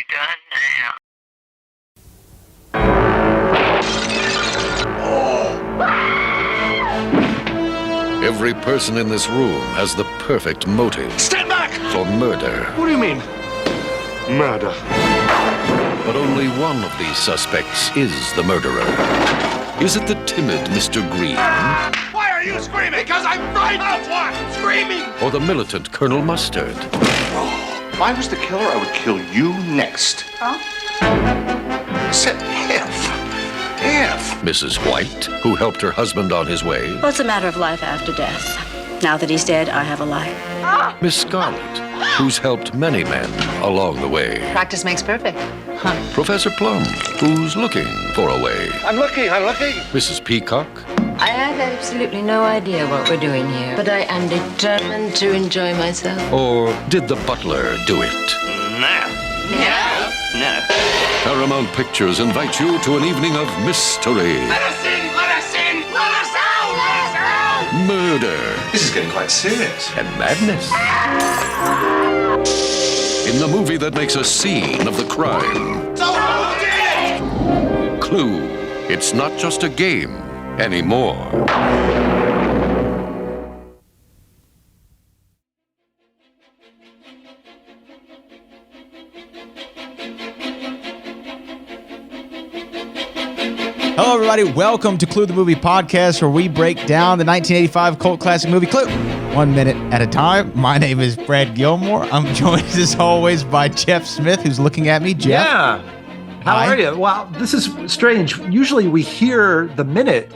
you done now? Every person in this room has the perfect motive. Stand back! For murder. What do you mean? Murder. But only one of these suspects is the murderer. Is it the timid Mr. Green? Why are you screaming? Because I'm frightened of what? Screaming! Or the militant Colonel Mustard? If I was the killer, I would kill you next. Huh? Said F. Mrs. White, who helped her husband on his way? Well, it's a matter of life after death. Now that he's dead, I have a life. Miss Scarlet, who's helped many men along the way? Practice makes perfect. Huh. Professor Plum, who's looking for a way? I'm looking. Mrs. Peacock? I have absolutely no idea what we're doing here, but I am determined to enjoy myself. Or did the butler do it? No. Paramount Pictures invites you to an evening of mystery, Let us in! Let us in! Let us out! Let us out! murder, This is getting quite serious. and madness. In the movie that makes a scene of the crime, So who did it? Clue. It's not just a game anymore. Hello, everybody. Welcome to Clue the Movie Podcast, where we break down the 1985 cult classic movie Clue, 1 minute at a time. My name is Brad Gilmore. I'm joined, as always, by Jeff Smith, who's looking at me. Jeff? Yeah. How Hi. are you? Wow, this is strange. Usually we hear the minute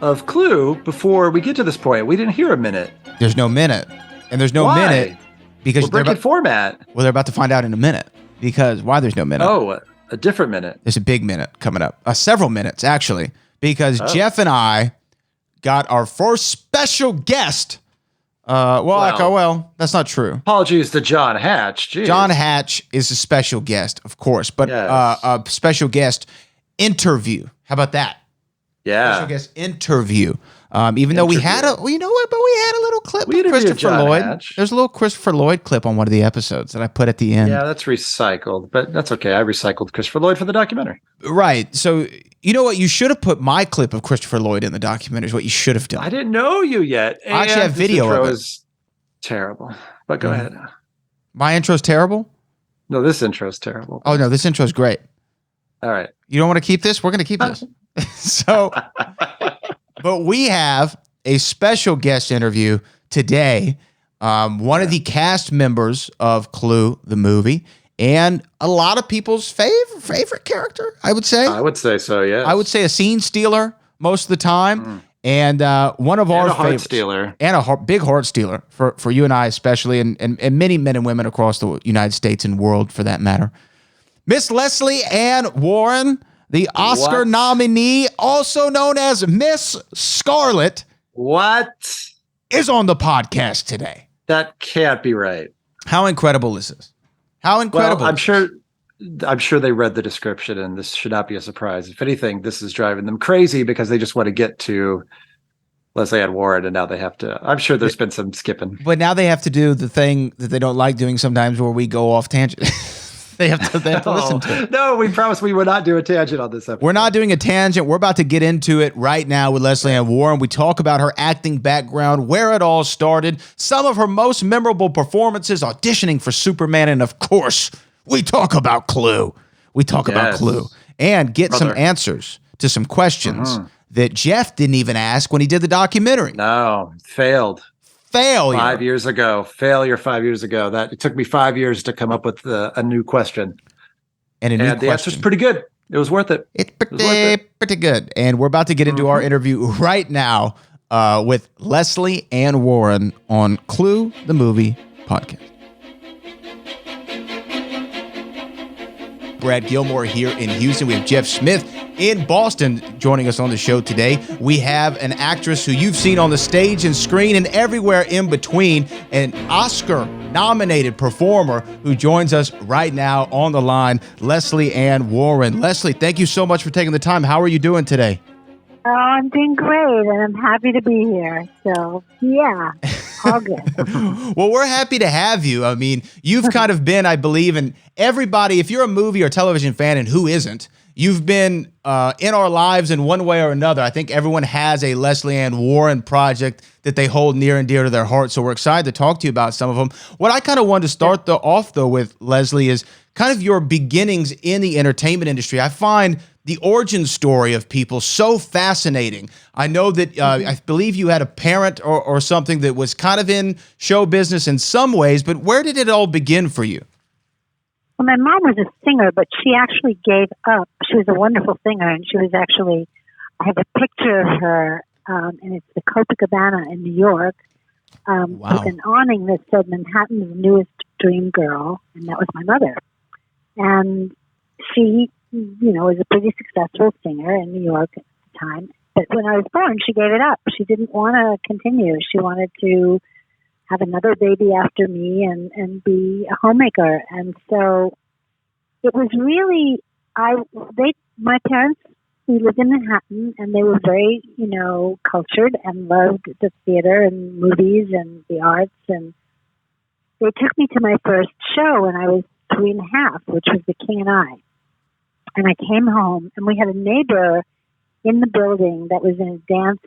of Clue before we get to this point. We didn't hear a minute. There's no minute. And there's no Why? minute because We're breaking format. they're about to find out in a minute. Because why there's no minute? Oh, a different minute. There's a big minute coming up. Several minutes, actually, because Oh. Jeff and I got our first special guest. Well, that's not true. Apologies to John Hatch. Jeez. John Hatch is a special guest, of course, but Yes. a special guest interview. How about that? Yeah. Special guest interview. Even though we had a, well, you know what? But we had a little clip We of interviewed Christopher John Lloyd. Hatch. There's a little Christopher Lloyd clip on one of the episodes that I put at the end. Yeah, that's recycled, but that's okay. I recycled Christopher Lloyd for the documentary. Right. So you know what? You should have put my clip of Christopher Lloyd in the documentary. Is what you should have done. I didn't know you yet. I actually have And video this intro of it. is terrible, but go ahead. My intro's terrible. No, this intro is terrible. Oh no, this intro's great. All right. You don't want to keep this? We're going to keep this. So, but we have a special guest interview today. One of the cast members of Clue, the movie, and a lot of people's favorite character, I would say. I would say so, yes. I would say a scene stealer most of the time. And one of our And a heart favorites. stealer. And a big heart stealer for you and I especially, and many men and women across the United States and world for that matter. Miss Lesley Ann Warren, the Oscar What? nominee, also known as Miss Scarlet, What? is on the podcast today. That can't be right. How incredible is this? How incredible! Well, I'm is sure they read the description, and this should not be a surprise. If anything, this is driving them crazy because they just want to get to Lesley Ann Warren, and now they have to. I'm sure there's been some skipping. But now they have to do the thing that they don't like doing sometimes, where we go off tangent. they have to listen to it. No, we promised we would not do a tangent on this episode. We're not doing a tangent. We're about to get into it right now with Lesley Ann Warren. We talk about her acting background, where it all started, some of her most memorable performances, auditioning for Superman, and of course, we talk about Clue. We talk about Yes. Clue and get some Brother. answers to some questions that Jeff didn't even ask when he did the documentary. No, failed. Failure. 5 years ago. Failure 5 years ago. That it took me 5 years to come up with a new question. And a new And the answer's question. pretty good. It was worth it. It's was worth pretty good. And we're about to get into our interview right now with Lesley Ann Warren on Clue, the movie podcast. Brad Gilmore here in Houston. We have Jeff Smith in Boston joining us on the show today. We have an actress who you've seen on the stage and screen and everywhere in between, an Oscar-nominated performer who joins us right now on the line, Lesley Ann Warren. Lesley, thank you so much for taking the time. How are you doing today? I'm doing great, and I'm happy to be here. So, yeah. All good. Well, we're happy to have you. I mean, you've kind of been, I believe, in everybody, if you're a movie or television fan, and who isn't, you've been in our lives in one way or another. I think everyone has a Lesley Ann Warren project that they hold near and dear to their heart. So we're excited to talk to you about some of them. What I kind of wanted to start off, though, with, Lesley, is kind of your beginnings in the entertainment industry. I find the origin story of people so fascinating. I know that I believe you had a parent or something that was kind of in show business in some ways, but where did it all begin for you? Well, my mom was a singer, but she actually gave up. She was a wonderful singer, and she was actually, I have a picture of her, and it's the Copacabana in New York, with an awning that said Manhattan's newest dream girl, and that was my mother. And she, was a pretty successful singer in New York at the time. But when I was born, she gave it up. She didn't want to continue. She wanted to have another baby after me and be a homemaker. And so it was really, my parents, we lived in Manhattan, and they were very, cultured and loved the theater and movies and the arts. And they took me to my first show when I was 3.5, which was The King and I. And I came home, and we had a neighbor in the building that was in a dance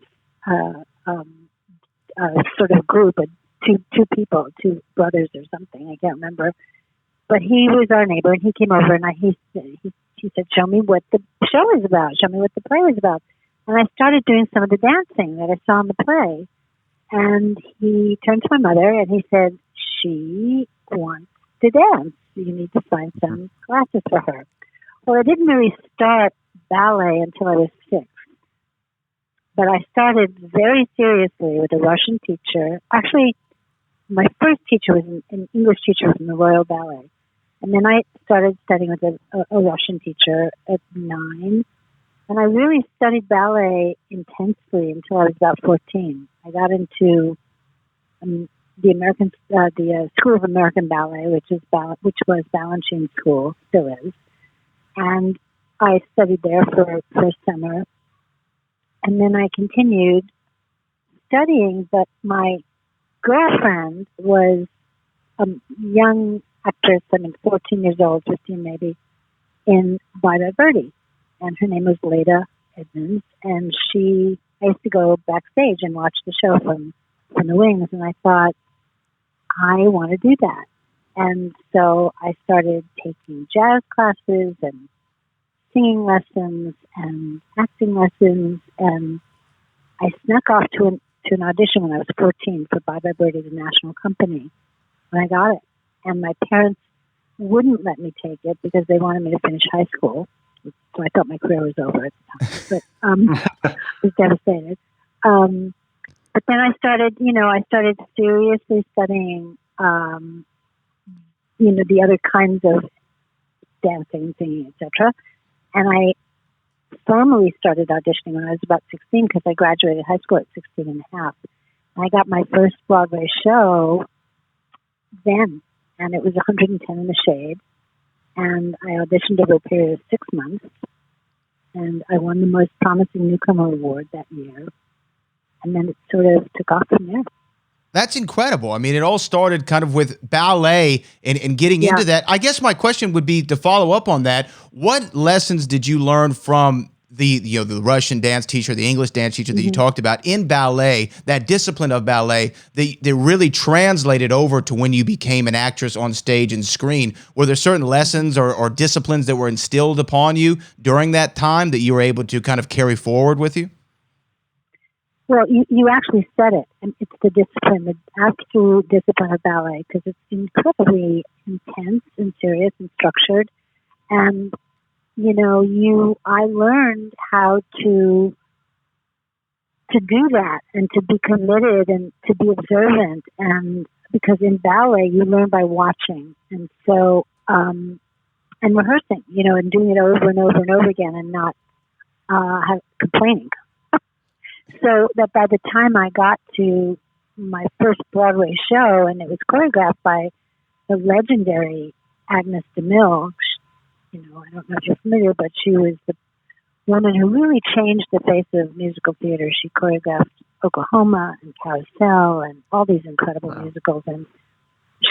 sort of group of two people, two brothers or something. I can't remember. But he was our neighbor, and he came over, and he said, "Show me what the show is about. Show me what the play is about." And I started doing some of the dancing that I saw in the play. And he turned to my mother, and he said, "She wants to dance. You need to find some classes for her." Well, I didn't really start ballet until I was 6. But I started very seriously with a Russian teacher. Actually, my first teacher was an English teacher from the Royal Ballet. And then I started studying with a Russian teacher at 9. And I really studied ballet intensely until I was about 14. I got into the School of American Ballet, which was Balanchine School, still is. And I studied there for a summer. And then I continued studying, but my girlfriend was a young actress, 14 years old, 15 maybe, in Bye Bye Birdie. And her name was Leda Edmonds. And I used to go backstage and watch the show from the wings. And I thought, I want to do that. And so I started taking jazz classes and singing lessons and acting lessons. And I snuck off to an audition when I was 14 for Bye Bye Birdie, the national company. And I got it. And my parents wouldn't let me take it because they wanted me to finish high school. So I thought my career was over at the time. But I was devastated. But then I started seriously studying, the other kinds of dancing, singing, etc. And I formally started auditioning when I was about 16 because I graduated high school at 16 and a half. And I got my first Broadway show then, and it was 110 in the Shade. And I auditioned over a period of 6 months, and I won the Most Promising Newcomer Award that year. And then it sort of took off from there. That's incredible. I mean, it all started kind of with ballet and getting into that. I guess my question would be to follow up on that. What lessons did you learn from the Russian dance teacher, the English dance teacher that you talked about in ballet, that discipline of ballet that really translated over to when you became an actress on stage and screen? Were there certain lessons or disciplines that were instilled upon you during that time that you were able to kind of carry forward with you? Well, you actually said it, and it's the discipline, the absolute discipline of ballet, because it's incredibly intense and serious and structured. And, I learned how to do that and to be committed and to be observant. And because in ballet, you learn by watching. And so, and rehearsing, and doing it over and over and over again and not complaining. So that by the time I got to my first Broadway show, and it was choreographed by the legendary Agnes DeMille, I don't know if you're familiar, but she was the woman who really changed the face of musical theater. She choreographed Oklahoma and Carousel and all these incredible musicals. And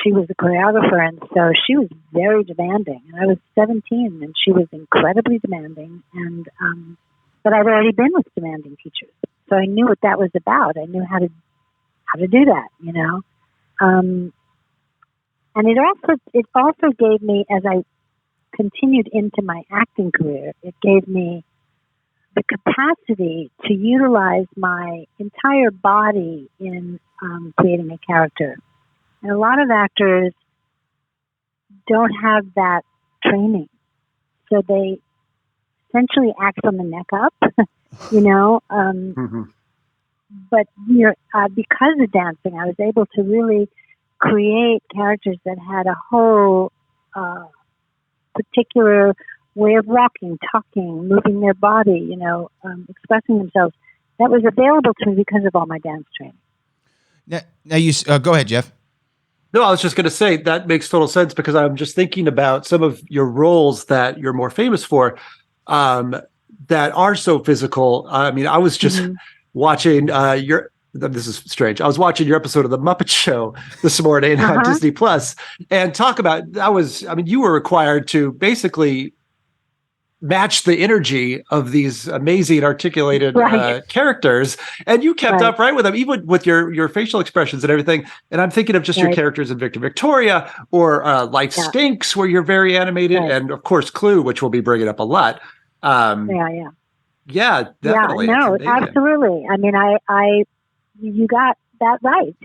she was a choreographer, and so she was very demanding. And I was 17, and she was incredibly demanding. And but I'd already been with demanding teachers, so I knew what that was about. I knew how to do that, you know. And it also gave me, as I continued into my acting career, it gave me the capacity to utilize my entire body in creating a character. And a lot of actors don't have that training. So they essentially act from the neck up, you know. But because of dancing, I was able to really create characters that had a whole particular way of walking, talking, moving their body, you know, expressing themselves. That was available to me because of all my dance training. Now you go ahead, Jeff. No, I was just going to say that makes total sense, because I'm just thinking about some of your roles that you're more famous for, that are so physical. I mean, I was just watching this is strange. I was watching your episode of The Muppet Show this morning on Disney Plus, and talk about you were required to basically match the energy of these amazing articulated characters, and you kept up right with them, even with your facial expressions and everything. And I'm thinking of just your characters in Victor Victoria, or Life Stinks, where you're very animated, and of course Clue, which we'll be bringing up a lot. Yeah, definitely. Yeah, no, absolutely. I mean, you got that right.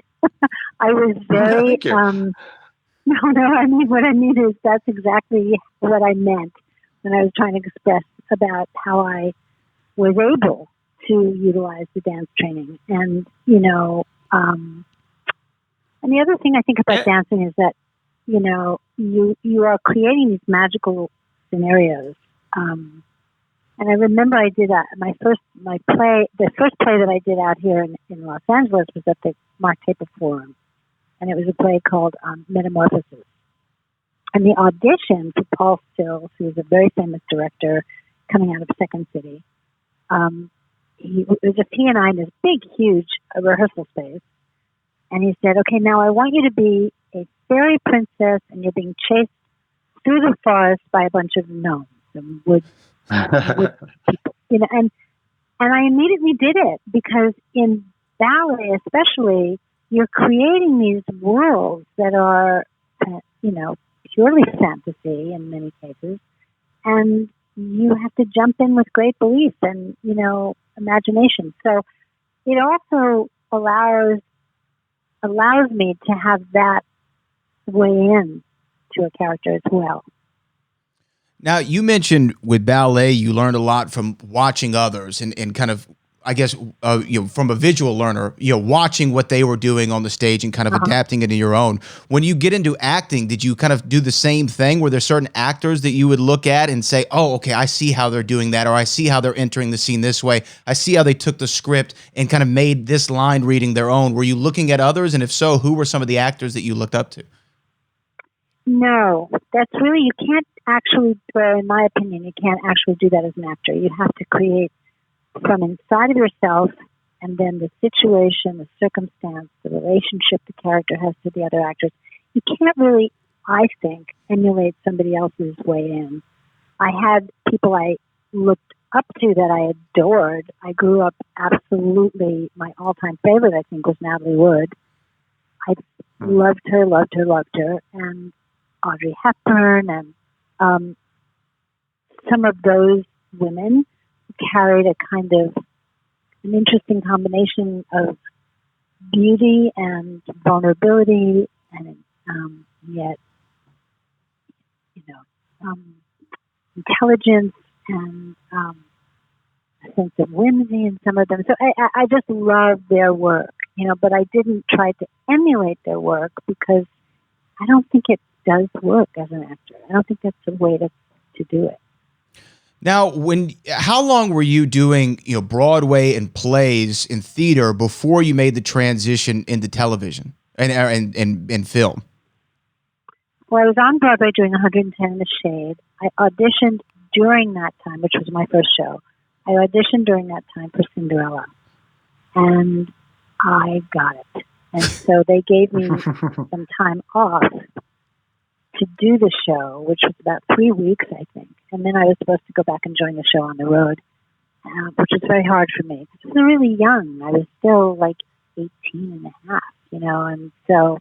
I was very Thank you. I mean, what I mean is that's exactly what I meant when I was trying to express about how I was able to utilize the dance training. And, you know, and the other thing I think about dancing is that, you know, you are creating these magical scenarios. And I remember I did the first play that I did out here in Los Angeles was at the Mark Taper Forum. And it was a play called Metamorphosis. And the audition for Paul Stills, who was a very famous director coming out of Second City, it was just he and I in this big, huge rehearsal space. And he said, okay, now I want you to be a fairy princess, and you're being chased through the forest by a bunch of gnomes and wood people. You know, and I immediately did it, because in ballet especially, you're creating these worlds that are, you know, purely fantasy in many cases, and you have to jump in with great belief and, you know, imagination. So it also allows me to have that way in to a character as well. Now, you mentioned with ballet, you learned a lot from watching others and kind of, I guess, you know, from a visual learner, you know, watching what they were doing on the stage and kind of adapting it in your own. When you get into acting, did you kind of do the same thing? Were there certain actors that you would look at and say, oh, okay, I see how they're doing that, or I see how they're entering the scene this way. I see how they took the script and kind of made this line reading their own. Were you looking at others? And if so, who were some of the actors that you looked up to? No, that's really, you can't actually, in my opinion, you can't actually do that as an actor. You have to create from inside of yourself, and then the situation, the circumstance, the relationship the character has to the other actors. You can't really, I think, emulate somebody else's way in. I had people I looked up to that I adored. I grew up absolutely, my all-time favorite, I think, was Natalie Wood. I loved her, and Audrey Hepburn, and some of those women carried a kind of an interesting combination of beauty and vulnerability, and yet, you know, intelligence and a sense of whimsy in some of them. So I just loved their work, you know, but I didn't try to emulate their work, because I don't think it does work as an actor. I don't think that's the way to do it. Now, how long were you doing, you know, Broadway and plays in theater before you made the transition into television and film? Well, I was on Broadway doing 110 in the Shade. I auditioned during that time, which was my first show. I auditioned during that time for Cinderella. And I got it. And so they gave me some time off to do the show, which was about 3 weeks, I think. And then I was supposed to go back and join the show on the road, which was very hard for me. I was really young. I was still like 18 and a half, and so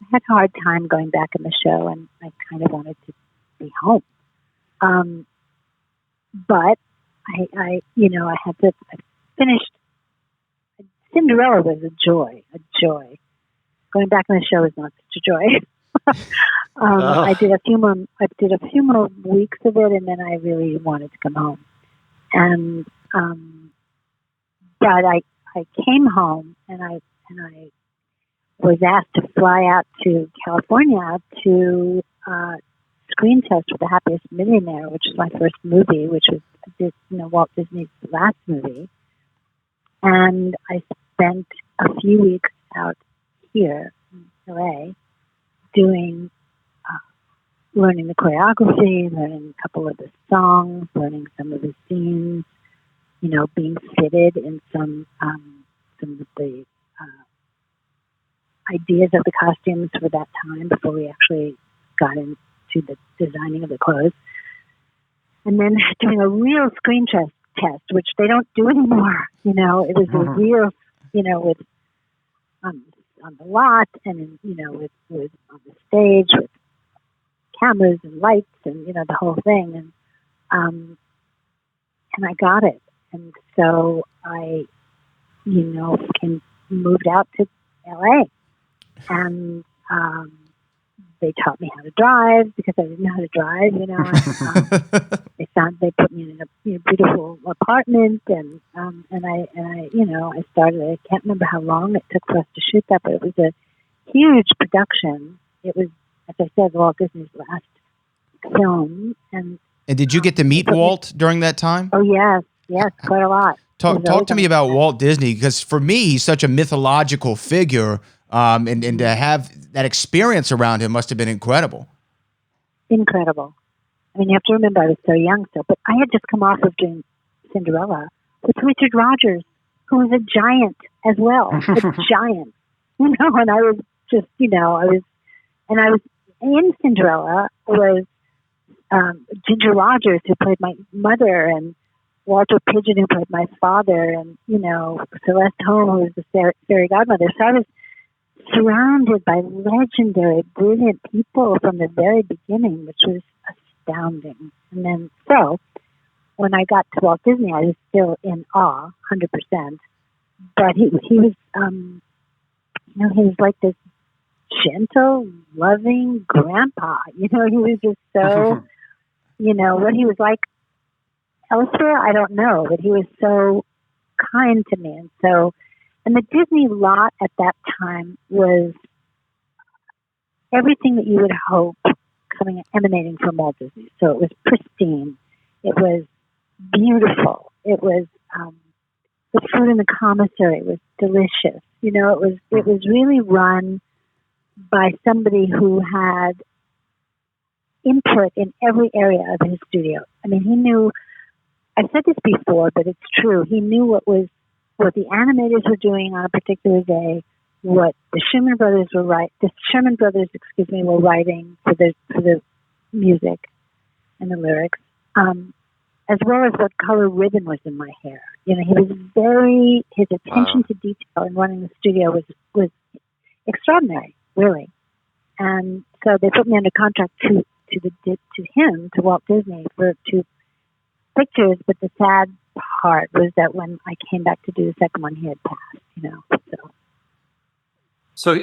I had a hard time going back in the show, and I kind of wanted to be home. But I finished. Cinderella was a joy. Going back in the show was not such a joy. I did a few more weeks of it, and then I really wanted to come home. And but I came home, and I was asked to fly out to California to screen test for The Happiest Millionaire, which was my first movie, which was Walt Disney's last movie. And I spent a few weeks out here in LA doing, learning the choreography, learning a couple of the songs, learning some of the scenes, being fitted in some of the ideas of the costumes for that time before we actually got into the designing of the clothes. And then doing a real screen test, which they don't do anymore. It was a real, with on the lot and with on the stage with cameras and lights and the whole thing, and I got it, and so I moved out to LA, and they taught me how to drive because I didn't know how to drive, They put me in a beautiful apartment, and I started. I can't remember how long it took for us to shoot that, but it was a huge production. It was, as I said, Walt Disney's last film. And did you get to meet Walt during that time? Oh yes, quite a lot. Talk to me about Walt Disney, because for me, he's such a mythological figure. And to have that experience around him must have been incredible. Incredible. I mean, you have to remember I was so young but I had just come off of doing Cinderella with Richard Rodgers, who was a giant as well, a giant, and I was just, I was in Cinderella was Ginger Rogers, who played my mother, and Walter Pidgeon, who played my father, and, Celeste Holm, who was the fairy godmother. So I was surrounded by legendary, brilliant people from the very beginning, which was astounding. And then, so when I got to Walt Disney, I was still in awe, 100%. But he was, he was like this gentle, loving grandpa. He was just so, what he was like elsewhere, I don't know, but he was so kind to me, and the Disney lot at that time was everything that you would hope emanating from Walt Disney. So it was pristine. It was beautiful. It was the food in the commissary was delicious. It was really run by somebody who had input in every area of his studio. I mean, he knew. I've said this before, but it's true. He knew what the animators were doing on a particular day, what the Sherman Brothers were writing for the music and the lyrics, as well as what color ribbon was in my hair. He was his attention to detail in running the studio was extraordinary, really. And so they put me under contract to Walt Disney for 2 pictures, but the sad part was that when I came back to do the second one, he had passed, So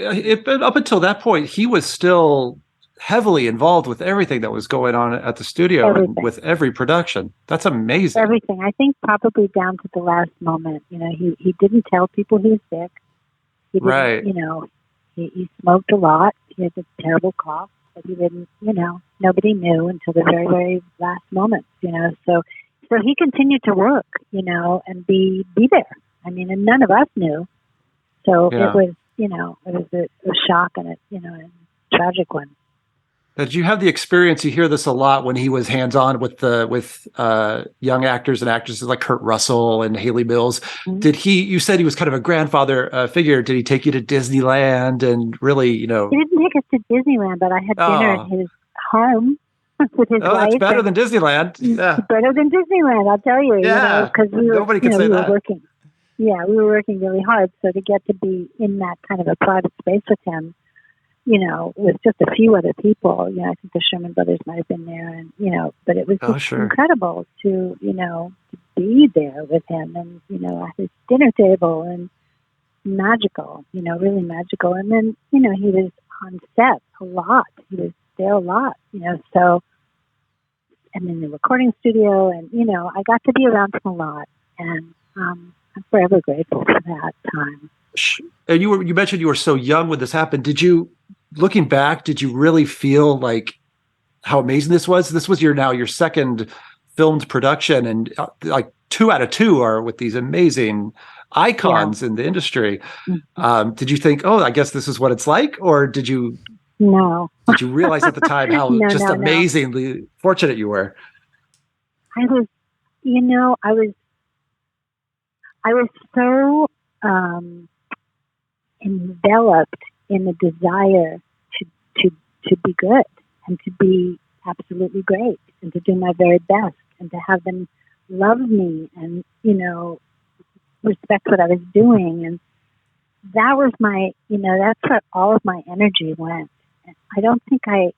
up until that point, he was still heavily involved with everything that was going on at the studio and with every production. That's amazing. Everything. I think probably down to the last moment. He didn't tell people he was sick. He didn't, right. He smoked a lot. He had a terrible cough, but he didn't, nobody knew until the very, very last moment, So he continued to work, and be there. I mean, and none of us knew. So it was, it was a shock and a tragic one. Did you have the experience? You hear this a lot when he was hands-on with young actors and actresses like Kurt Russell and Haley Mills. Mm-hmm. You said he was kind of a grandfather figure. Did he take you to Disneyland and really, He didn't take us to Disneyland, but I had dinner at his home with his wife. Oh, that's better than Disneyland. Yeah. Better than Disneyland, I'll tell you. Yeah. Because Nobody can say that. Were working. Yeah, we were working really hard. So to get to be in that kind of a private space with him, with just a few other people, I think the Sherman Brothers might have been there, and but it was just incredible to be there with him, and at his dinner table, and magical, really magical. And then he was on set a lot. He was there a lot, so, and in the recording studio, and I got to be around him a lot, and I'm forever grateful for that time. And you mentioned you were so young when this happened. Looking back, did you really feel like how amazing this was? This was your second filmed production, and like 2 out of 2 are with these amazing icons in the industry. Mm-hmm. Did you think, I guess this is what it's like, or did you? No. Did you realize at the time how amazingly fortunate you were? I was, I was so enveloped in the desire to be good and to be absolutely great and to do my very best and to have them love me and, respect what I was doing. And that was that's where all of my energy went. I don't think I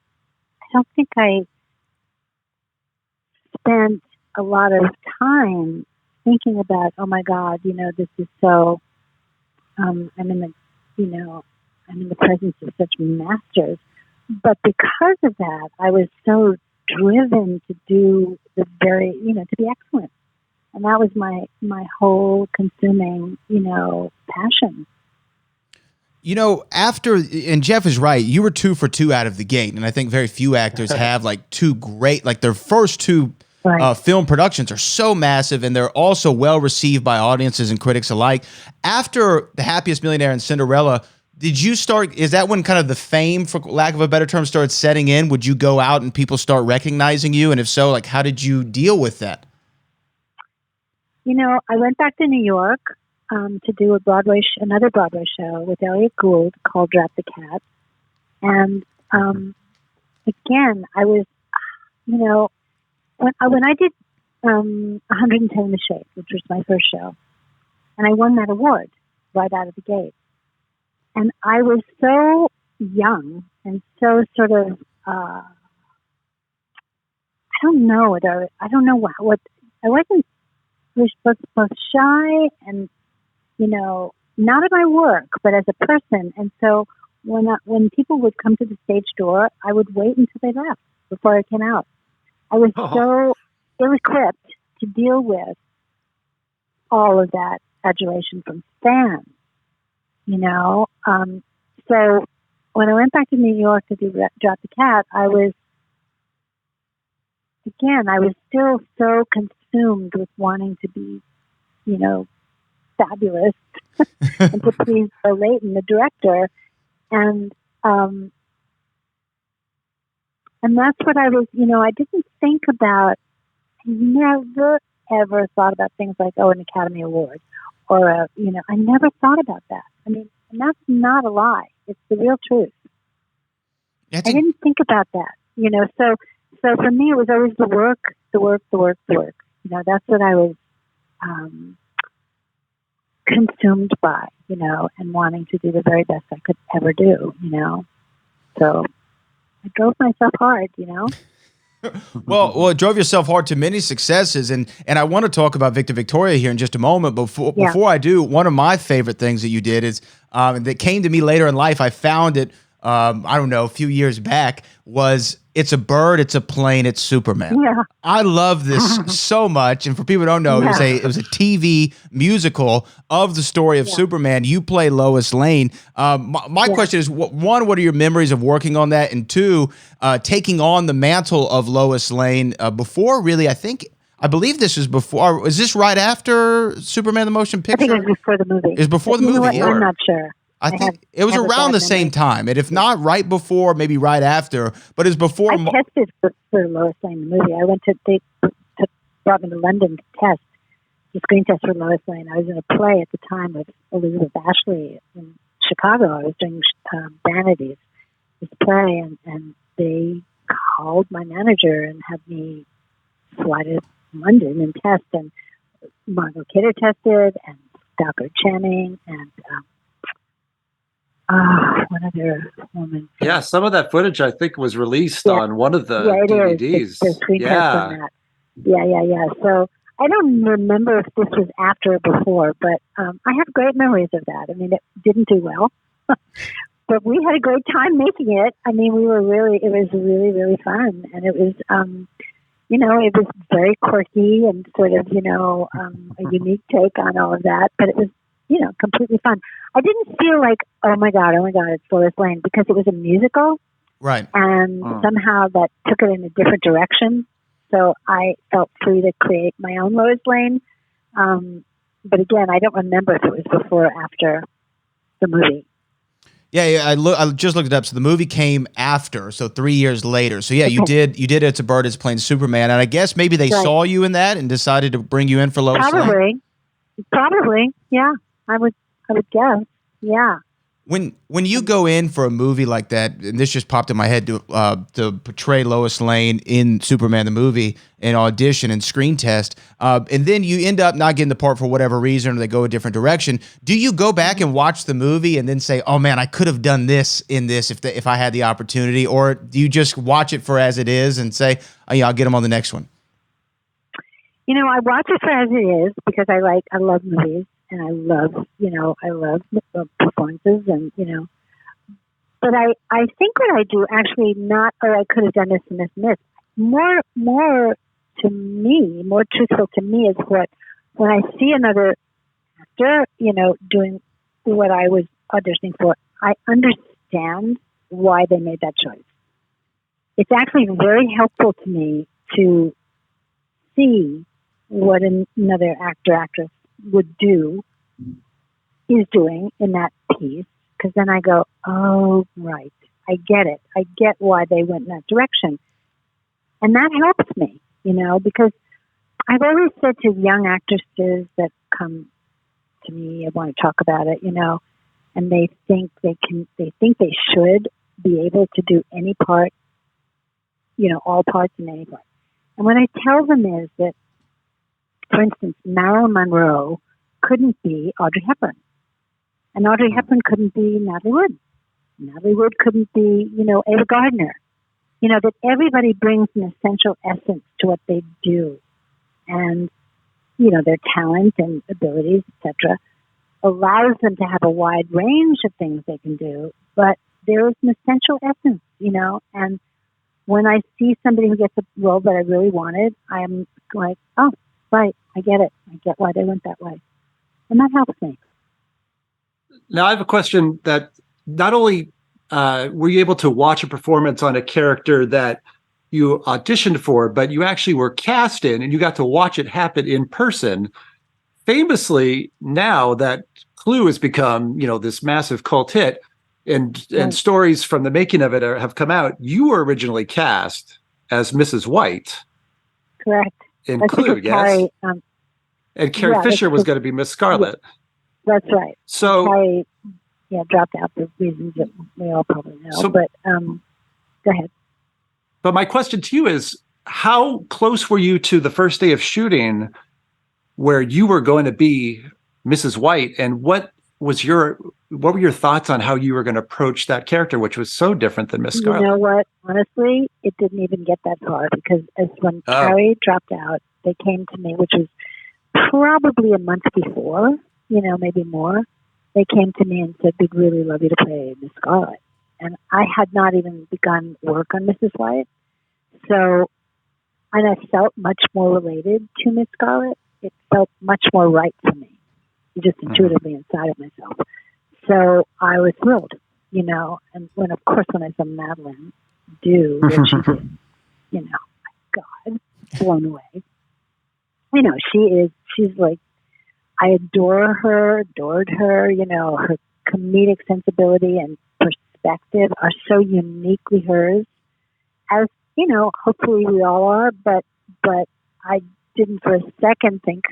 spent a lot of time thinking about, oh my God, this is so, I'm in the presence of such masters. But because of that, I was so driven to do the very, to be excellent. And that was my whole consuming, passion. And Jeff is right, you were 2 for 2 out of the gate. And I think very few actors have like 2 great, like their first 2 film productions are so massive, and they're also well received by audiences and critics alike. After The Happiest Millionaire and Cinderella, is that when kind of the fame, for lack of a better term, started setting in? Would you go out and people start recognizing you? And if so, like, how did you deal with that? I went back to New York to do another Broadway show with Elliot Gould called Drop the Cat. And again, I was, when I did 110 in the Shade, which was my first show, and I won that award right out of the gate. And I was so young and so sort of, I don't know what, I wasn't, both shy and, not at my work, but as a person. And so when people would come to the stage door, I would wait until they left before I came out. I was so ill-equipped to deal with all of that adulation from fans, So when I went back to New York to do Drop the Cat, I was still so consumed with wanting to be, fabulous and to please Bill Layton, the director. And that's what I was, I didn't think about, I never, ever thought about things like, an Academy Award or, I never thought about that. I mean, and that's not a lie. It's the real truth. I didn't think about that, so for me, it was always the work. That's what I was consumed by, and wanting to do the very best I could ever do, So I drove myself hard, Well, it drove yourself hard to many successes, and I want to talk about Victor Victoria here in just a moment. Before I do, one of my favorite things that you did is that came to me later in life. I found it, a few years back, was It's a Bird, It's a Plane, It's Superman. Yeah. I love this so much, and for people who don't know, it was a TV musical of the story of Superman. You play Lois Lane. My question is, one, what are your memories of working on that? And 2, taking on the mantle of Lois Lane before really, I believe this is before. Is this right after Superman the Motion Picture? I think it was before the movie. It was before the movie. I'm not sure. I think it was around the same time, and if not right before, maybe right after, but it's before. I tested for Lois Lane, the movie. I went they brought me to London to test, the screen test for Lois Lane. I was in a play at the time with Elizabeth Ashley in Chicago. I was doing Vanities, this play, and they called my manager and had me fly to London and test, and Margot Kidder tested, and Stockard Channing, and one other woman. Yeah, some of that footage I think was released on one of the DVDs. The screen test on that. Yeah. So I don't remember if this was after or before, but I have great memories of that. I mean, it didn't do well, but we had a great time making it. I mean, it was really, really fun. And it was, it was very quirky and sort of, a unique take on all of that, but it was, completely fun. I didn't feel like, oh my God, it's Lois Lane, because it was a musical. Right. And somehow that took it in a different direction. So I felt free to create my own Lois Lane. But again, I don't remember if it was before or after the movie. Yeah, I just looked it up. So the movie came after, so 3 years later. So yeah, you did It's a Bird It's playing Superman, and I guess maybe they saw you in that and decided to bring you in for Lois Lane. Probably, yeah. I would guess, yeah. When you go in for a movie like that, and this just popped in my head to portray Lois Lane in Superman the movie, and audition and screen test, and then you end up not getting the part for whatever reason, or they go a different direction. Do you go back and watch the movie and then say, "Oh man, I could have done this in this if I had the opportunity," or do you just watch it for as it is and say, "Oh yeah, I'll get them on the next one"? I watch it for as it is because I love movies. And I love performances, and but I think what I do actually not, or I could have done this and this and this. More to me, more truthful to me is when I see another actor, doing what I was auditioning for, I understand why they made that choice. It's actually very helpful to me to see what another actress is doing in that piece, because then I go, oh, right, I get it. I get why they went in that direction. And that helps me, because I've always said to young actresses that come to me and want to talk about it, and they think they should be able to do any part, all parts in any part. And what I tell them is that, for instance, Marilyn Monroe couldn't be Audrey Hepburn. And Audrey Hepburn couldn't be Natalie Wood. Natalie Wood couldn't be, Ava Gardner. That everybody brings an essential essence to what they do. And, their talent and abilities, etc., allows them to have a wide range of things they can do. But there is an essential essence, and when I see somebody who gets a role that I really wanted, I'm like, oh, right, I get it. I get why they went that way. And that helps me. Now, I have a question that not only were you able to watch a performance on a character that you auditioned for, but you actually were cast in and you got to watch it happen in person. Famously, now that Clue has become, this massive cult hit, and stories from the making of it have come out, you were originally cast as Mrs. White. Correct. In Clue, yes. And Carrie Fisher was going to be Miss Scarlet. That's right. So Carrie, dropped out for reasons that we all probably know. But go ahead. But my question to you is, how close were you to the first day of shooting where you were going to be Mrs. White, and what were your thoughts on how you were going to approach that character, which was so different than Miss Scarlet? You know what? Honestly, it didn't even get that far, because when Carrie dropped out, they came to me, which was probably a month before, maybe more. They came to me and said, we'd really love you to play Miss Scarlet. And I had not even begun work on Mrs. White. So, and I felt much more related to Miss Scarlet. It felt much more right for me, just intuitively inside of myself. So I was thrilled, and when I saw Madeline do what she did, my God, blown away. She's like, I adored her, her comedic sensibility and perspective are so uniquely hers, as hopefully we all are, but I didn't for a second think,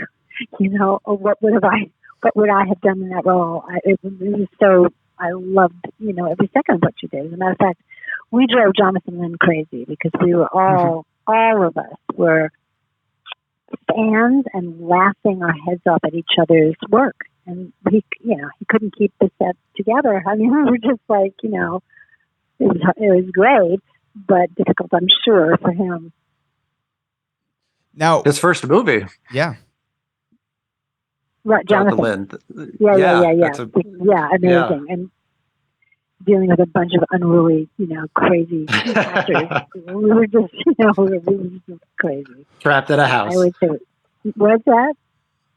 oh, what would I have done in that role? It was so, I loved, every second of what she did. As a matter of fact, we drove Jonathan Lynn crazy because we were all of us were fans and laughing our heads off at each other's work. And he couldn't keep the set together. I mean, we were just like, it was great, but difficult, I'm sure, for him. Now, his first movie. Yeah. Right, Jonathan. Yeah. Amazing. Yeah. And dealing with a bunch of unruly, crazy actors. We were just, we were just crazy. Trapped in a house. I would say, what's that?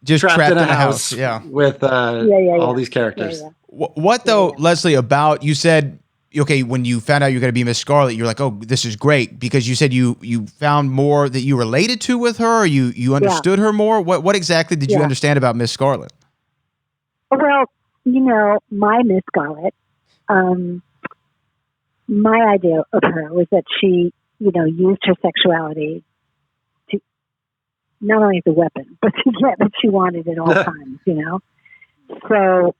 Just trapped in a house. Yeah. With all these characters. Yeah. What though, Lesley, about, you said, okay, when you found out you're going to be Miss Scarlet, you're like, oh, this is great, because you said you found more that you related to with her, or you understood her more. What exactly did you understand about Miss Scarlet? Well, my Miss Scarlet, my idea of her was that she, used her sexuality to not only as a weapon, but to get what she wanted at all times, So,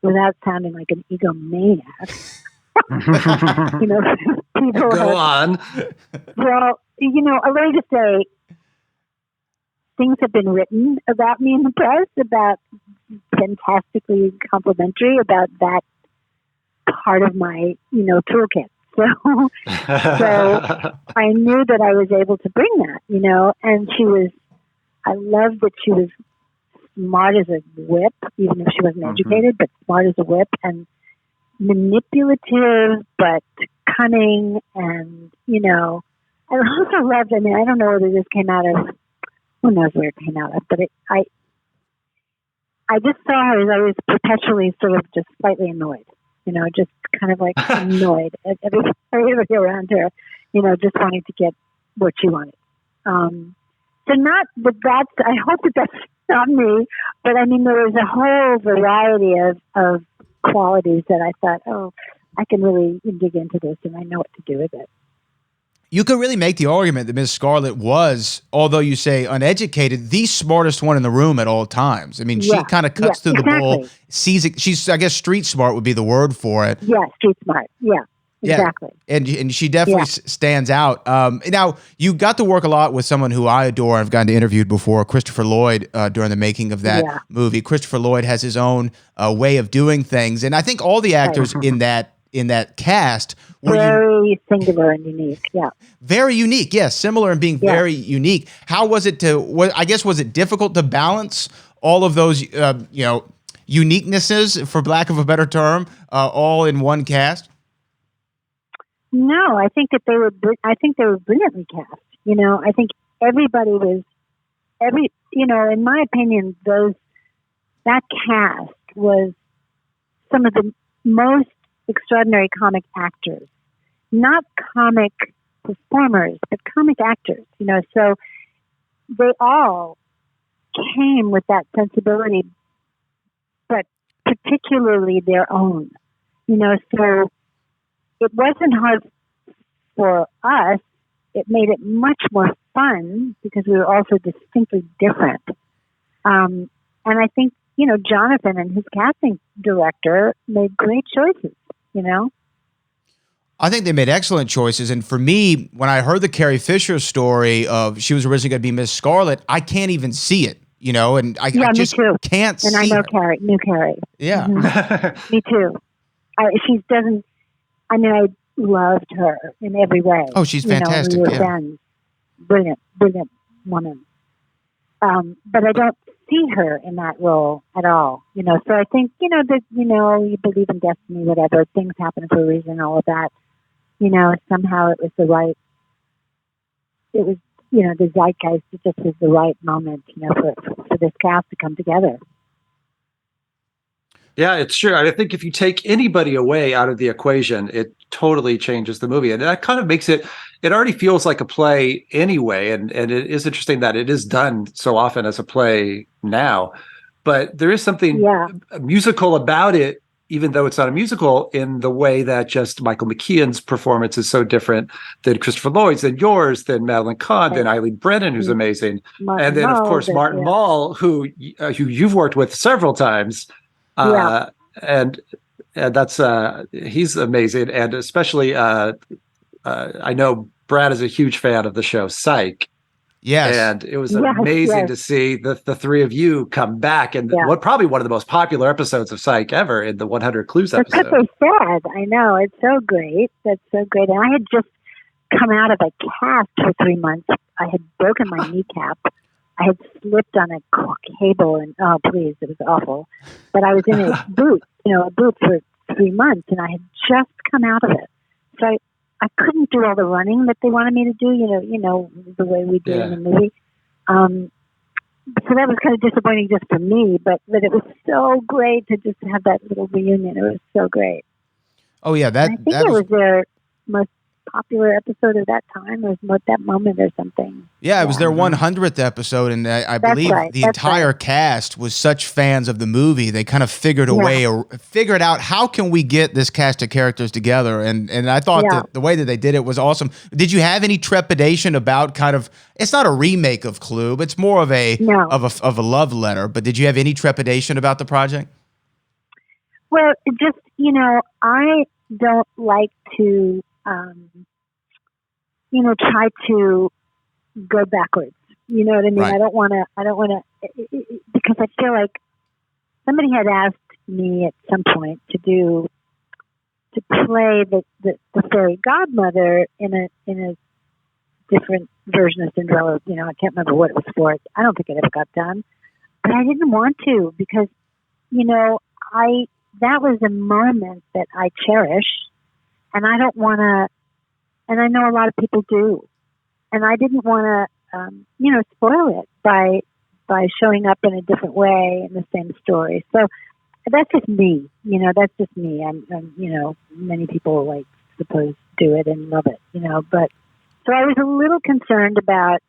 without sounding like an egomaniac, people go on. Well, let me just say, things have been written about me in the press, about fantastically complimentary about that part of my, toolkit. So I knew that I was able to bring that, and I loved that she was smart as a whip, even if she wasn't educated, but smart as a whip, and manipulative, but cunning. And, I also loved, I don't know whether this came out of, who knows where it came out of, but I just saw her as I was perpetually sort of just slightly annoyed, just kind of like annoyed at everybody around her, just wanting to get what she wanted. So not that I hope that's not me, but there was a whole variety of qualities that I thought, oh, I can really dig into this and I know what to do with it. You could really make the argument that Miss Scarlet was, although you say uneducated, the smartest one in the room at all times. She kind of cuts through the bull, sees it. She's, I guess, street smart would be the word for it. Yeah, street smart. Yeah. Exactly. And she definitely stands out. Now, you got to work a lot with someone who I adore. I've gotten to interviewed before, Christopher Lloyd, during the making of that movie. Christopher Lloyd has his own way of doing things. And I think all the actors in that cast were very singular and unique. Yeah. Very unique. Yes. Similar and being very unique. How was it was it difficult to balance all of those, uniquenesses, for lack of a better term, all in one cast? No, I think that they were brilliantly cast. I think everybody was in my opinion, that cast was some of the most extraordinary comic actors, not comic performers, but comic actors. So they all came with that sensibility, but particularly their own. So it wasn't hard for us. It made it much more fun because we were also distinctly different. And I think, Jonathan and his casting director made great choices, I think they made excellent choices. And for me, when I heard the Carrie Fisher story of she was originally going to be Miss Scarlet, I can't even see it, and I just can't see it. And I know Carrie, knew Carrie. Yeah. Mm-hmm. Me too. I loved her in every way. Oh, she's fantastic. We were friends. Brilliant woman. But I don't see her in that role at all. So I think, that, you believe in destiny, whatever, things happen for a reason, all of that. Somehow it was the zeitgeist, it just was the right moment, for this cast to come together. Yeah, it's true. I think if you take anybody away out of the equation, it totally changes the movie. And that kind of makes it already feels like a play anyway. And it is interesting that it is done so often as a play now. but there is something musical about it, even though it's not a musical, in the way that just Michael McKean's performance is so different than Christopher Lloyd's, than yours, than Madeline Kahn, than Eileen Brennan, who's amazing. And then, of course, Martin Mull, who you've worked with several times. And that's he's amazing. And especially, I know Brad is a huge fan of the show Psych. Yes. And it was amazing to see the three of you come back, and probably one of the most popular episodes of Psych ever, in the 100 Clues episode. That's what they said. I know. It's so great. That's so great. And I had just come out of a cast for 3 months. I had broken my kneecap. I had slipped on a cable, and oh, please, it was awful. But I was in a boot, for 3 months, and I had just come out of it. So I couldn't do all the running that they wanted me to do, the way we did in the movie. So that was kind of disappointing just for me, but it was so great to just have that little reunion. It was so great. Oh yeah, I think it was their most popular episode of that time, or that moment or something. Yeah, it was their 100th episode, and I believe the entire cast was such fans of the movie. They kind of figured out how can we get this cast of characters together, and I thought that the way that they did it was awesome. Did you have any trepidation about it's not a remake of Clue, but it's more of a love letter, but did you have any trepidation about the project? Well, just, I don't like to try to go backwards. You know what I mean? Right. I don't want to, because I feel like somebody had asked me at some point to play the fairy godmother in a different version of Cinderella. I can't remember what it was for. I don't think it ever got done, but I didn't want to, because, that was a moment that I cherish, and I don't want to, and I know a lot of people do, and I didn't want to, spoil it by showing up in a different way in the same story. So that's just me, that's just me. I'm many people suppose do it and love it, but so I was a little concerned about,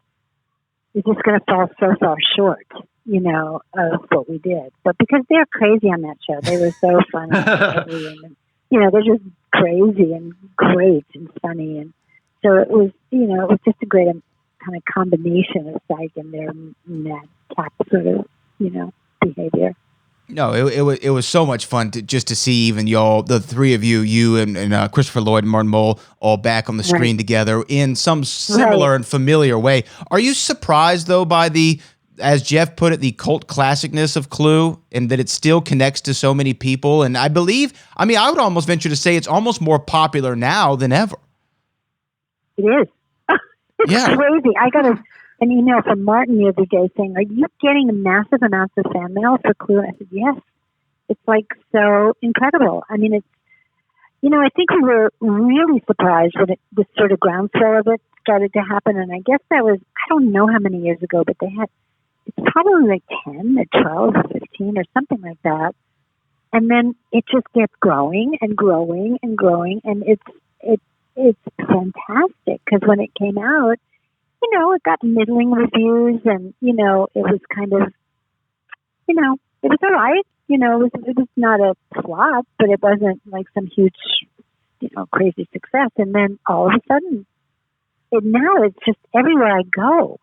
is this going to fall so far short, of what we did? But because they're crazy on that show, they were so funny, and, they're just crazy and great and funny, and so it was, it was just a great kind of combination of Psych and their mad cat sort of, behavior. No, it was so much fun to see even y'all, the three of you and Christopher Lloyd and Martin Mull, all back on the screen together in some similar and familiar way. Are you surprised though by the, as Jeff put it, the cult classicness of Clue, and that it still connects to so many people? And I would almost venture to say it's almost more popular now than ever. It is. It's crazy. I got an email from Martin the other day saying, "Are you getting massive amounts of fan mail for Clue?" And I said, "Yes." It's so incredible. I mean, it's, I think we were really surprised when this sort of groundswell of it started to happen. And I guess that was, I don't know how many years ago, but it's probably 10 or 12 or 15 or something like that. And then it just gets growing and growing and growing. And it's fantastic, because when it came out, it got middling reviews, and, it was kind of, it was all right. It was not a flop, but it wasn't like some huge, crazy success. And then all of a sudden, now it's just everywhere I go,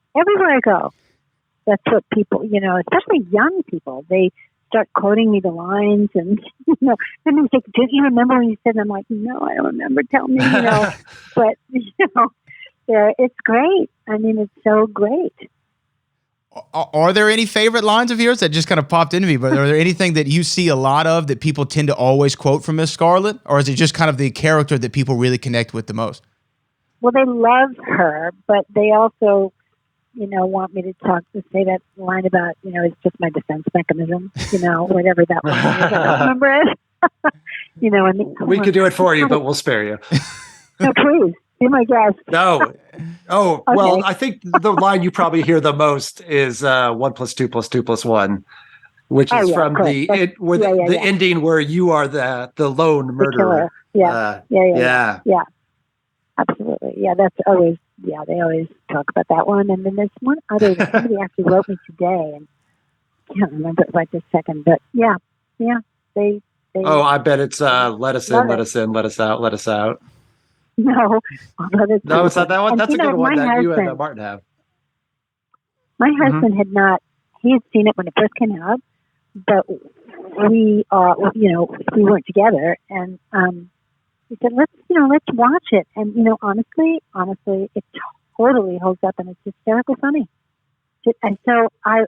that's what people, especially young people, they start quoting me the lines, and, then they say, "Did you remember when you said?" And I'm like, "No, I don't remember. Tell me," but, it's great. I mean, it's so great. Are there any favorite lines of yours that just kind of popped into me? But are there anything that you see a lot of that people tend to always quote from Miss Scarlet? Or is it just kind of the character that people really connect with the most? Well, they love her, but they also, want me to say that line about, it's just my defense mechanism, whatever that one is. I don't remember it. And we could do it for you, but we'll spare you. No, please. Be my guest. No. Oh, Okay. Well, I think the line you probably hear the most is 1 + 2 + 2 + 1, which is from the ending where you are the lone murderer. Yeah. Absolutely. Yeah, that's always, they always talk about that one. And then there's one other that somebody actually wrote me today, and can't remember it right this second, but yeah, they. Oh, I bet it's let us in, love let it. us in, let us out, let us out. No, although it's No, it's not that one. and, That's a good one my that you and husband, Martin have. My husband had not. He had seen it when it first came out, but we we weren't together, and he said, let's watch it. And honestly, it totally holds up, and it's hysterically funny. And so I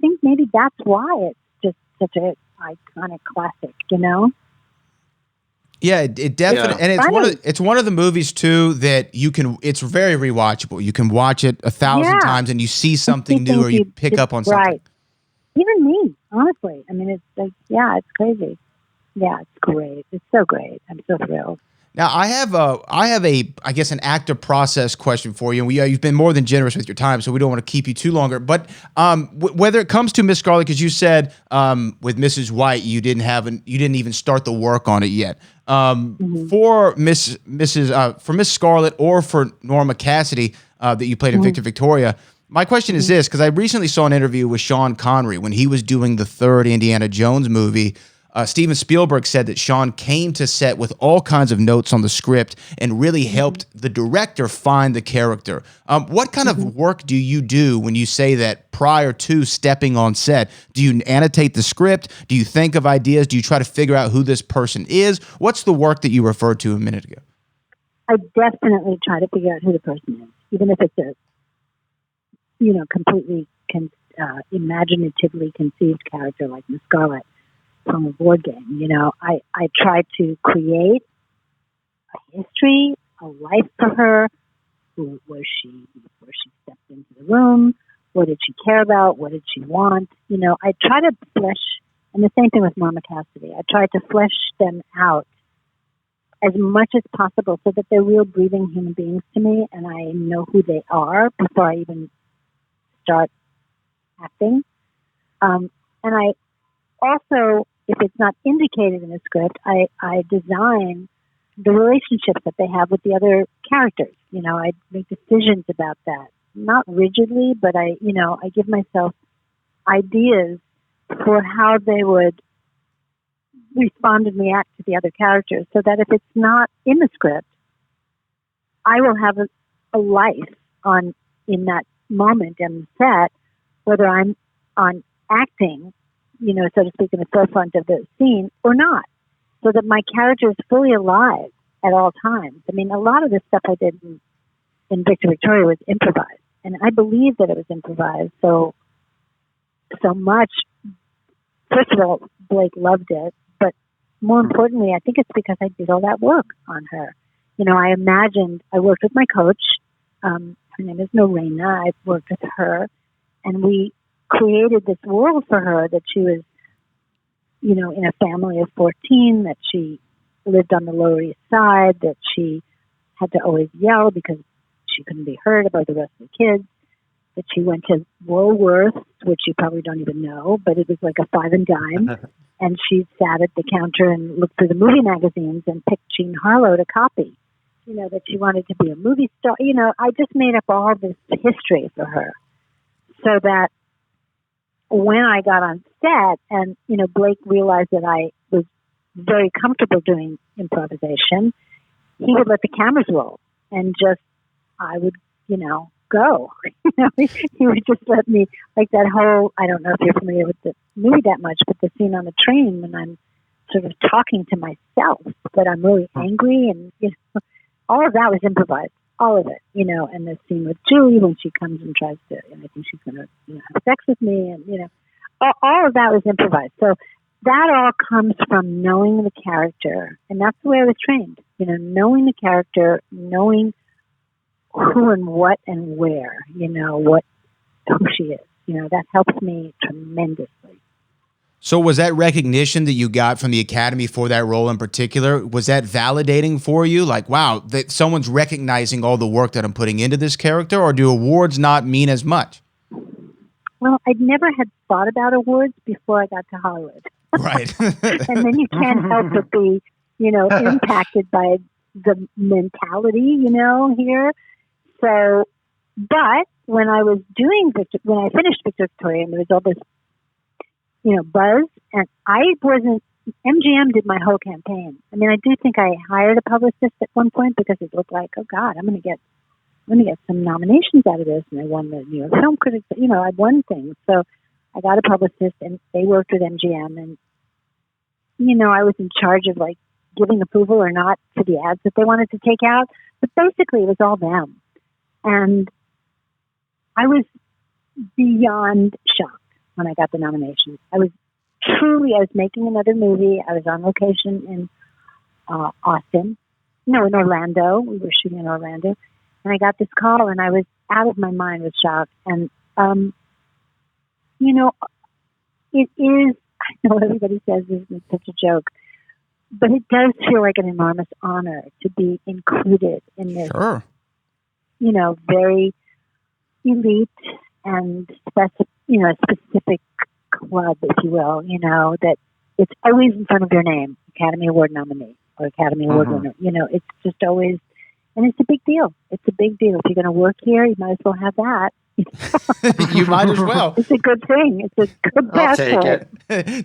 think maybe that's why it's just such a iconic classic, Yeah, it definitely, and it's one of the movies too that it's very rewatchable. You can watch it 1,000 times and you see something new or you pick up on something. Right. Even me, honestly. I mean, it's like, it's crazy. Yeah, it's great. It's so great. I'm so thrilled. Now, I have I guess an active process question for you. And you've been more than generous with your time, so we don't want to keep you too longer. But whether it comes to Miss Scarlet, because you said with Mrs. White you didn't even start the work on it yet. For Miss Scarlet or for Norma Cassidy that you played in Victor Victoria, my question is this, because I recently saw an interview with Sean Connery when he was doing the third Indiana Jones movie. Steven Spielberg said that Sean came to set with all kinds of notes on the script and really helped the director find the character. What kind of work do you do when you say that prior to stepping on set? Do you annotate the script? Do you think of ideas? Do you try to figure out who this person is? What's the work that you referred to a minute ago? I definitely try to figure out who the person is, even if it's a completely imaginatively conceived character like Miss Scarlet from a board game. I try to create a history, a life for her. Who was she before she stepped into the room? What did she care about? What did she want? I try to flesh, and the same thing with Norma Cassidy. I try to flesh them out as much as possible so that they're real breathing human beings to me, and I know who they are before I even start acting. And I also, if it's not indicated in the script, I design the relationships that they have with the other characters. I make decisions about that. Not rigidly, but I give myself ideas for how they would respond and react to the other characters, so that if it's not in the script, I will have a life in that moment and set, whether I'm on acting, so to speak, in the forefront of the scene or not, so that my character is fully alive at all times. I mean, a lot of the stuff I did in Victor Victoria was improvised, and I believe that it was improvised so much. First of all, Blake loved it, but more importantly, I think it's because I did all that work on her. I worked with my coach. Her name is Norena. I worked with her, and we created this world for her that she was, in a family of 14, that she lived on the Lower East Side, that she had to always yell because she couldn't be heard about the rest of the kids, that she went to Woolworths, which you probably don't even know, but it was like a 5 and dime, and she sat at the counter and looked through the movie magazines and picked Jean Harlow to copy, that she wanted to be a movie star. I just made up all this history for her so that when I got on set and, Blake realized that I was very comfortable doing improvisation, he would let the cameras roll and I would, go. He would just let me, like that whole, I don't know if you're familiar with the movie that much, but the scene on the train when I'm sort of talking to myself, but I'm really angry, and all of that was improvised. All of it, and the scene with Julie when she comes and tries to, and I think she's going to have sex with me, and, all of that was improvised. So that all comes from knowing the character, and that's the way I was trained, knowing the character, knowing who and what and where, who she is. That helps me tremendously. So was that recognition that you got from the Academy for that role in particular, was that validating for you? Like, wow, that someone's recognizing all the work that I'm putting into this character, or do awards not mean as much? Well, I'd never had thought about awards before I got to Hollywood. Right. And then you can't help but be, impacted by the mentality, here. So, But when I was when I finished Victoria, and there was all this, buzz, and MGM did my whole campaign. I mean, I do think I hired a publicist at one point because it looked like, oh God, I'm going to get some nominations out of this, and I won the New York Film Critics. I won things, so I got a publicist, and they worked with MGM, and I was in charge of like giving approval or not to the ads that they wanted to take out. But basically, it was all them, and I was beyond shocked when I got the nomination. I was making another movie. I was on location in in Orlando. We were shooting in Orlando. And I got this call, and I was out of my mind with shock. And, it is, I know everybody says this is such a joke, but it does feel like an enormous honor to be included in this, Sure. Very elite and specific club, if you will, that it's always in front of your name, Academy Award nominee or Academy Award winner. It's just always, and it's a big deal. It's a big deal. If you're going to work here, you might as well have that. You might as well. It's a good thing. It's a good passport.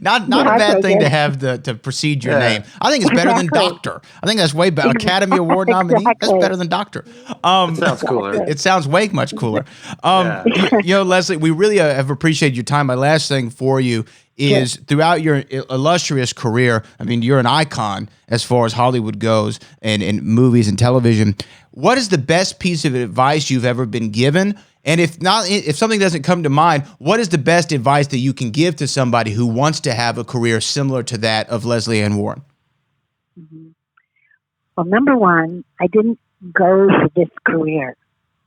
Not a bad thing to have to precede your name. I think it's better than doctor. I think that's way better. Academy Award nominee. That's better than doctor. It sounds cooler. It sounds way much cooler. Lesley, we really have appreciated your time. My last thing for you is throughout your illustrious career, I mean, you're an icon as far as Hollywood goes and in movies and television. What is the best piece of advice you've ever been given? And if something doesn't come to mind, what is the best advice that you can give to somebody who wants to have a career similar to that of Lesley Ann Warren? Mm-hmm. Well, number one, I didn't go for this career.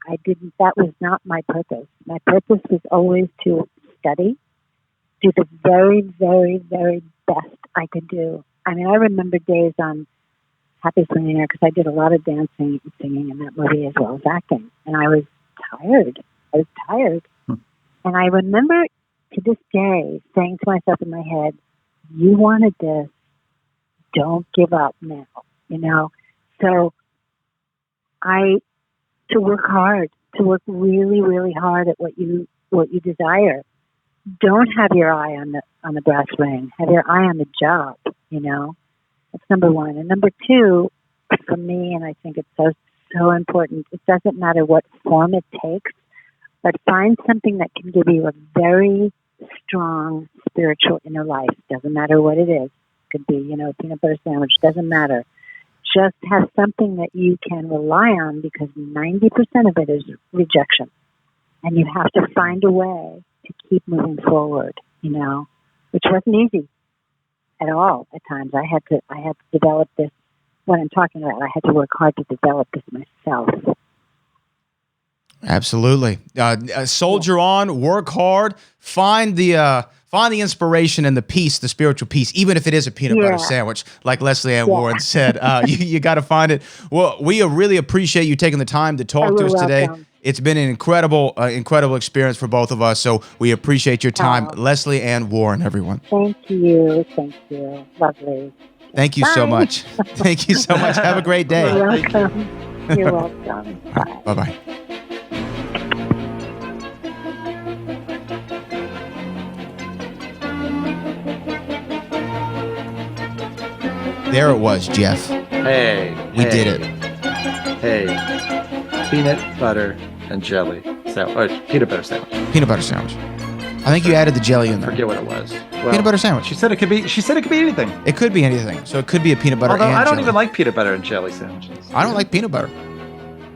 That was not my purpose. My purpose was always to study, do the very, very, very best I could do. I mean, I remember days on Happy Swinging Air because I did a lot of dancing and singing in that movie as well as acting. And I was tired. And I remember to this day saying to myself in my head, you wanted this, don't give up now, So to work hard, to work really, really hard at what you desire. Don't have your eye on the brass ring. Have your eye on the job, That's number one. And number two, for me, and I think it's so important, it doesn't matter what form it takes, but find something that can give you a very strong spiritual inner life. Doesn't matter what it is. It could be, a peanut butter sandwich. Doesn't matter. Just have something that you can rely on because 90% of it is rejection. And you have to find a way to keep moving forward, which wasn't easy at all at times. I had to develop this. What I'm talking about, I had to work hard to develop this myself. Absolutely. Soldier on, work hard, find the inspiration and the peace, the spiritual peace, even if it is a peanut butter sandwich, like Lesley Ann Warren said. You got to find it. Well, we really appreciate you taking the time to talk to us today. It's been an incredible experience for both of us, so we appreciate your time. Lesley Ann Warren, everyone. Thank you. Lovely. Thank you so much. Thank you so much. Have a great day. You're welcome. You're welcome. Bye. Bye-bye. There it was, Jeff. Hey. We did it. Hey. Peanut butter and jelly. Peanut butter sandwich. Peanut butter sandwich. I think you added the jelly in there. Forget what it was. Well, peanut butter sandwich. She said it could be anything. It could be anything. So it could be a peanut butter. Although and I don't jelly. even like peanut butter and jelly sandwiches. I don't like peanut butter.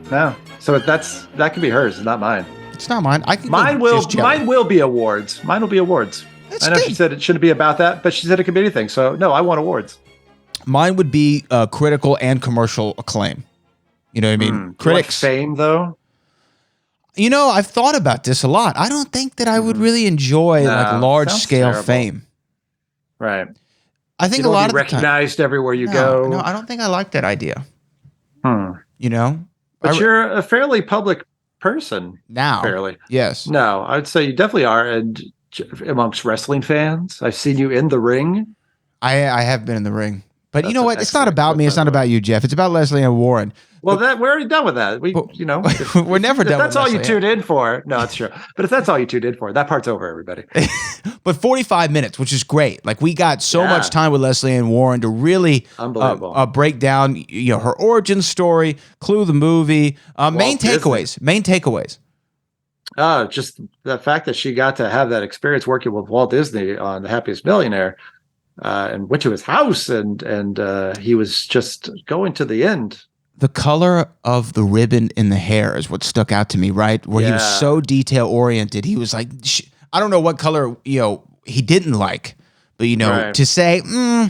No. So that could be hers, not mine. It's not mine. Mine will be awards. Mine will be awards. That's I know good. she said it shouldn't be about that, but she said it could be anything. So no, I want awards. Mine would be critical and commercial acclaim. You know what I mean? Critics. Like fame, though? I've thought about this a lot. I don't think that I would really enjoy large-scale fame. Right. I think you a lot of recognized the time, everywhere you go. No, I don't think I like that idea. But you're a fairly public person now. Fairly. Yes. No, I'd say you definitely are. And amongst wrestling fans, I've seen you in the ring. I have been in the ring. But you know what? It's not about me. It's not about you, Jeff. It's about Lesley Ann Warren. Well, we're already done with that. We're never done. That's all you tuned in for. No, it's true. But if that's all you tuned in for, that part's over, everybody. But 45 minutes, which is great. Like we got so much time with Lesley Ann Warren to really break down, her origin story, Clue the movie, main takeaways. Just the fact that she got to have that experience working with Walt Disney on The Happiest Millionaire, and went to his house, and he was just going to the end. The color of the ribbon in the hair is what stuck out to me, right? Where he was so detail oriented. He was like, I don't know what color, he didn't like, but to say, no,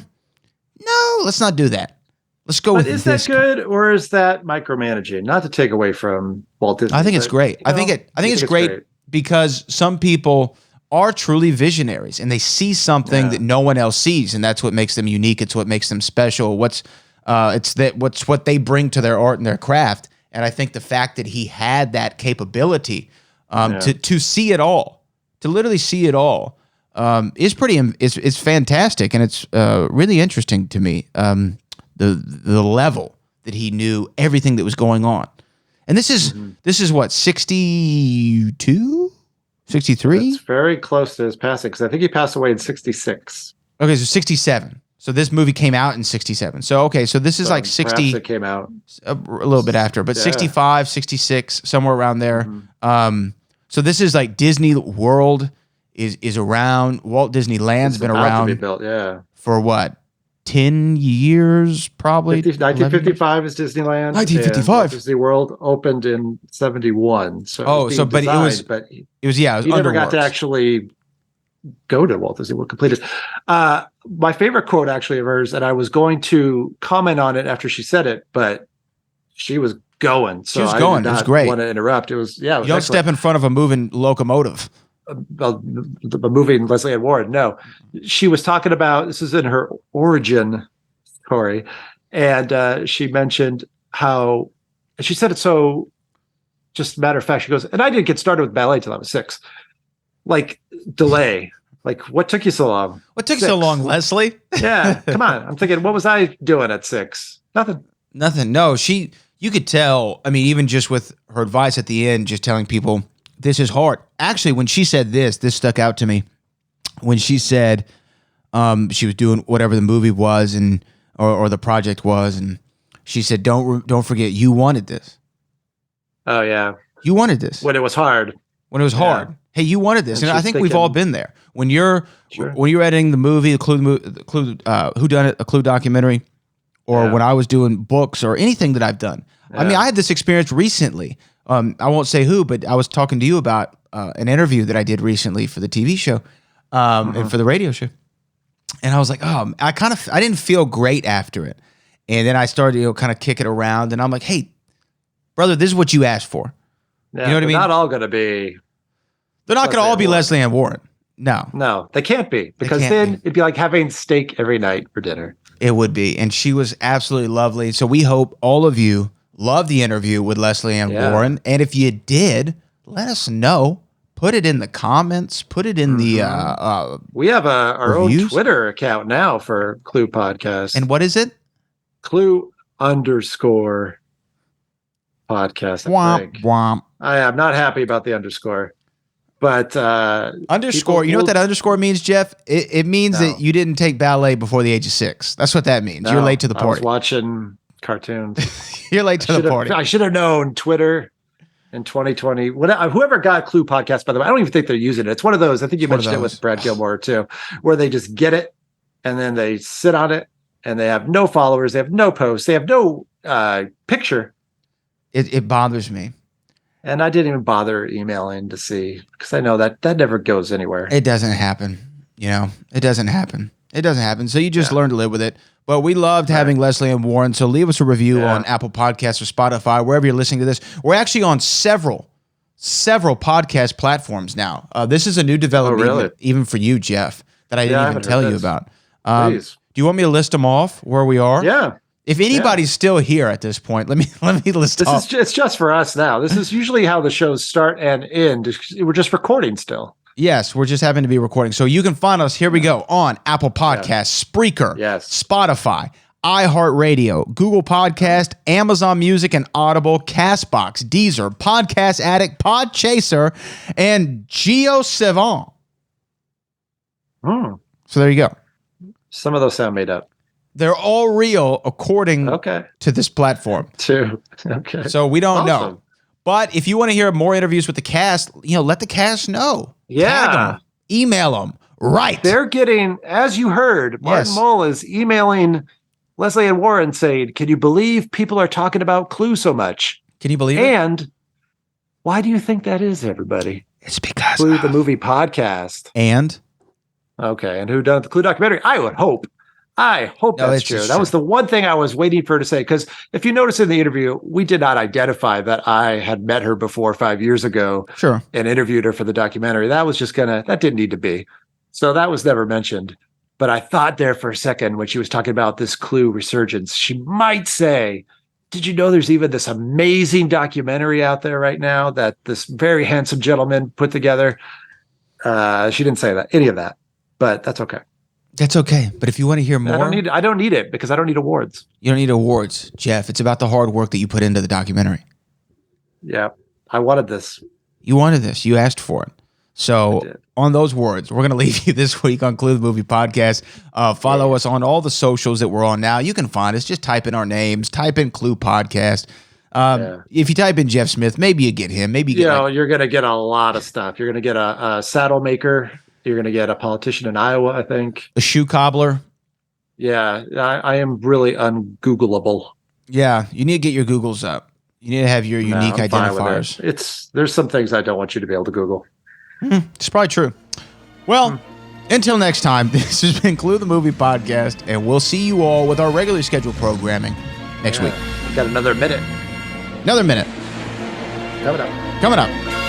let's not do that. Let's go with this. Is that good or is that micromanaging? Not to take away from Walt Disney. I think it's great. I think it's great because some people are truly visionaries and they see something that no one else sees, and that's what makes them unique. It's what makes them special. What's what they bring to their art and their craft. And I think the fact that he had that capability to see it all, to literally see it all, is fantastic, and it's really interesting to me. The level that he knew everything that was going on, and this is what 62, 63. It's very close to his passing because I think he passed away in 66. Okay, so 67. So this movie came out in 67. So, okay, so this is like 60. It came out a little bit after, but 65, 66, somewhere around there. So this is like Disney World is around. Walt Disneyland's been around to be built, for what? 10 years, probably. 1955 is Disneyland. 1955. Disney World opened in 71. So he never got to actually go to Walt Disney World completed. My favorite quote actually of hers, and I was going to comment on it after she said it, but she was going. So she was going. It was great. Want to interrupt. It was you don't step in front of a moving locomotive. The moving Lesley Ann Warren. No, she was talking about, this is in her origin story, and she mentioned how, and she said it so, just matter of fact, she goes, and I didn't get started with ballet till I was 6. Like, delay. Like, what took you so long? What took you so long, Lesley? Yeah, come on. I'm thinking, what was I doing at 6? Nothing. No, you could tell, I mean, even just with her advice at the end, just telling people, this is hard. Actually, when she said this stuck out to me. When she said she was doing whatever the movie was and or the project was, and she said, don't forget, you wanted this. Oh, yeah. You wanted this. When it was hard. When it was hard. Hey, you wanted this. And I think we've all been there. When you're editing the movie, the Clue Whodunit, a Clue documentary, or when I was doing books or anything that I've done. I mean, I had this experience recently. I won't say who, but I was talking to you about an interview that I did recently for the TV show and for the radio show. And I was like, I didn't feel great after it. And then I started to kind of kick it around, and I'm like, hey, brother, this is what you asked for. Yeah, you know what I mean? Not all going to be. They're not going to all be Lesley Ann Warren. No, they can't be, because then it'd be like having steak every night for dinner. It would be. And she was absolutely lovely. So we hope all of you loved the interview with Lesley Ann Warren. And if you did, let us know. Put it in the comments. Put it in the we have our own Twitter account now for Clue Podcast. And what is it? Clue _podcast. Womp. I am not happy about the underscore. But underscore, you know what that underscore means, Jeff? It means that you didn't take ballet before the age of 6. That's what that means. You're late to the party. I was watching cartoons. You're late to the party. I should have known Twitter in 2020. Whoever got Clue Podcast, by the way, I don't even think they're using it. It's one of those. I think you mentioned it with Brad Gilmore too, where they just get it and then they sit on it and they have no followers, they have no posts, they have no picture. It bothers me. And I didn't even bother emailing to see, because I know that never goes anywhere. It doesn't happen. It doesn't happen. It doesn't happen. So you just learn to live with it. But we loved having Lesley Ann Warren. So leave us a review on Apple Podcasts or Spotify, wherever you're listening to this. We're actually on several podcast platforms now. This is a new development, even for you, Jeff, that I didn't even tell you about. Please. Do you want me to list them off where we are? Yeah. If anybody's still here at this point, let me list off. It's just for us now. This is usually how the shows start and end. We're just recording still. Yes, we're just having to be recording. So you can find us, here we go, on Apple Podcasts, Spreaker, Spotify, iHeartRadio, Google Podcast, Amazon Music and Audible, Castbox, Deezer, Podcast Addict, Podchaser, and GeoSavant. So there you go. Some of those sound made up. They're all real according to this platform. True. Okay. So we don't know. But if you want to hear more interviews with the cast, let the cast know. Yeah. Tag them, email them. Right. They're getting, as you heard, Martin Mull is emailing Lesley Ann Warren saying, can you believe people are talking about Clue so much? Can you believe it? And why do you think that is, everybody? It's because Clue, the movie podcast. And? Okay. And who done the Clue documentary? I would hope. That's true. That was the one thing I was waiting for her to say. Because if you notice in the interview, we did not identify that I had met her before 5 years ago. Sure. And interviewed her for the documentary. That was just that didn't need to be. So that was never mentioned. But I thought there for a second when she was talking about this Clue resurgence, she might say, did you know there's even this amazing documentary out there right now that this very handsome gentleman put together? She didn't say any of that, but that's okay. That's okay. But if you want to hear more, I don't need it because I don't need awards. You don't need awards, Jeff. It's about the hard work that you put into the documentary. Yeah. I wanted this. You wanted this. You asked for it. So on those words, we're going to leave you this week on Clue the Movie Podcast. Follow us on all the socials that we're on now. You can find us. Just type in our names. Type in Clue Podcast. If you type in Jeff Smith, maybe you get him. Maybe you get you're going to get a lot of stuff. You're going to get a saddle maker. You're going to get a politician in Iowa, I think. A shoe cobbler. Yeah, I am really ungoogleable. Yeah, you need to get your Googles up. You need to have your unique identifiers. There's some things I don't want you to be able to Google. It's probably true. Well, until next time, this has been Clue the Movie Podcast, and we'll see you all with our regularly scheduled programming next week. Got another minute. Another minute. Coming up. Coming up.